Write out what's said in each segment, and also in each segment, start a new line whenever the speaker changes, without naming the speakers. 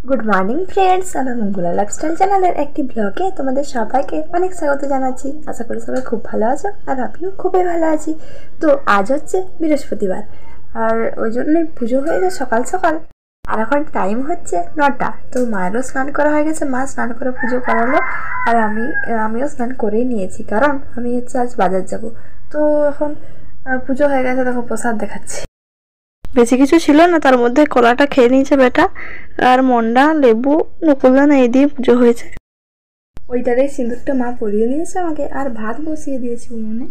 Good morning friends, আমার Mangala lifestyle চ্যানেলের একটি ব্লগে তোমাদের সবাইকে অনেক স্বাগত জানাচ্ছি। আশা করি সবাই খুব ভালো আছো আর আমিও খুবই ভালো আছি। তো আজ হচ্ছে বৃহস্পতিবার, আর ওই জন্যই পুজো হয়ে যায় সকাল সকাল। আর এখন টাইম হচ্ছে 9টা। তো মায়েরও স্নান করা হয়ে গেছে, মা স্নান করে পুজো করালো, আর আমিও স্নান করেই নিয়েছি, কারণ আমি হচ্ছে আজ বাজার যাব। তো এখন পুজো হয়ে গেছে, দেখো প্রসাদ দেখাচ্ছি। বেশি কিছু ছিল না, তার মধ্যে কলাটা খেয়ে নিয়েছে বেটা, আর মন্ডা, লেবু, নকুলদানা এই দিয়ে পুজো হয়েছে। ওইটারে সিঁদুরটা মা পরিয়ে দিয়েছে আমাকে, আর ভাত বসিয়ে দিয়েছে উনুনে।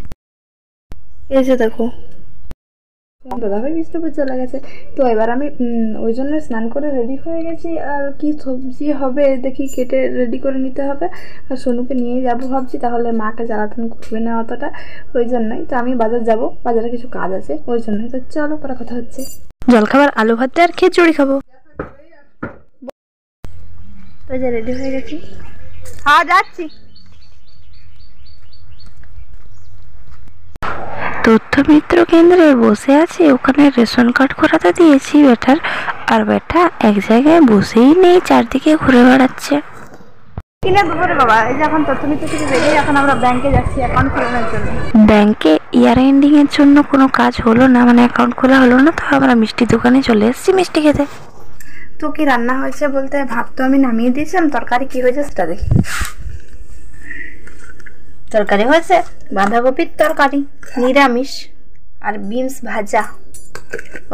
এই যে দেখো, দাদাভাই বিষ্ণুপুর চলে গেছে। তো এবার আমি ওই জন্য স্নান করে রেডি হয়ে গেছি। আর কি সবজি হবে দেখি, কেটে রেডি করে নিতে হবে। আর সোনুকে নিয়ে যাবো ভাবছি, তাহলে মাকে জ্বালাতন করবে না অতটা, ওই জন্যই। তো আমি বাজার যাব, বাজারে কিছু কাজ আছে ওই জন্যই। তো চলো, পরে কথা হচ্ছে। জলখাবার আলু ভাতে আর খিচুড়ি খাবো। তো যে রেডি হয়ে গেছি, হ্যাঁ যাচ্ছি। তথ্য মিত্র কেন্দ্রে বসে আছি, ওখানে রেশন কার্ড করাতে দিয়েছি বেটার, আর বেটা এক জায়গায় বসেই নেই, চারদিকে ঘুরে বেড়াচ্ছে। কিনা দুপুরে বাবা, এই যে এখন তথ্য মিত্র থেকে বেরিয়ে এখন আমরা ব্যাংকে যাচ্ছি অ্যাকাউন্ট খোলানোর জন্য। ব্যাংকে ইয়ার এন্ডিং এর জন্য কোনো কাজ হলো না, মানে অ্যাকাউন্ট খোলা হলো না, তো আমরা মিষ্টি দোকানে চলে এসেছি মিষ্টি খেতে। তো কি রান্না হয়েছে বলতে, ভাত তো আমি নামিয়ে দিয়েছিলাম, তরকারি কি হয়েছে সেটা দেখি। তরকারি হয়েছে বাঁধাকপির তরকারি, নিরামিষ, আর বিনস ভাজা।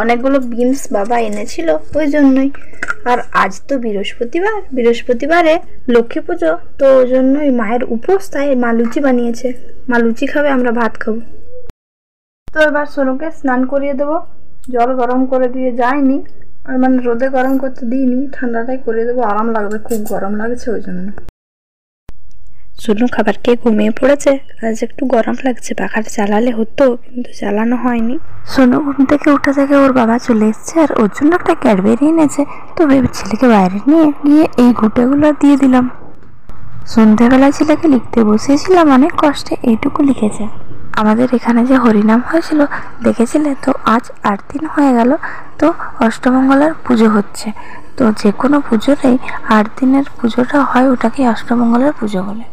অনেকগুলো বিনস বাবা এনেছিল ওই জন্যই। আর আজ তো বৃহস্পতিবার, বৃহস্পতিবারে লক্ষ্মী পুজো, তো ওই জন্যই মায়ের উপোস, তাই মা লুচি বানিয়েছে। মা লুচি খাবে, আমরা ভাত খাবো। তো এবার সোনুকে স্নান করিয়ে দেবো। জল গরম করে দিয়ে যায়নি, আর মানে রোদে গরম করতে দিইনি, ঠান্ডাটাই করিয়ে দেবো, আরাম লাগবে, খুব গরম লাগছে ওই জন্য। সোনু খাবার খেয়ে ঘুমিয়ে পড়েছে। আজ একটু গরম লাগছে, পাখাটা চালালে হতো, কিন্তু চালানো হয়নি। সোনু ঘুম থেকে উঠে থেকে ওর বাবা চলে এসছে, আর ওর জন্য একটা ক্যাডবেরি এনেছে। তো ছেলেকে বাইরে নিয়ে গিয়ে এই ঘুঁটেগুলো দিয়ে দিলাম। সন্ধ্যেবেলা ছেলেকে লিখতে বসিয়েছিলাম, অনেক কষ্টে এইটুকু লিখেছে। আমাদের এখানে যে হরিনাম হয়েছিল দেখেছিলে তো, আজ 8 দিন হয়ে গেল। তো অষ্টমঙ্গলার পুজো হচ্ছে। তো যে কোনো পুজোতেই 8 দিনের পুজোটা হয়, ওটাকে অষ্টমঙ্গলার পুজো বলে।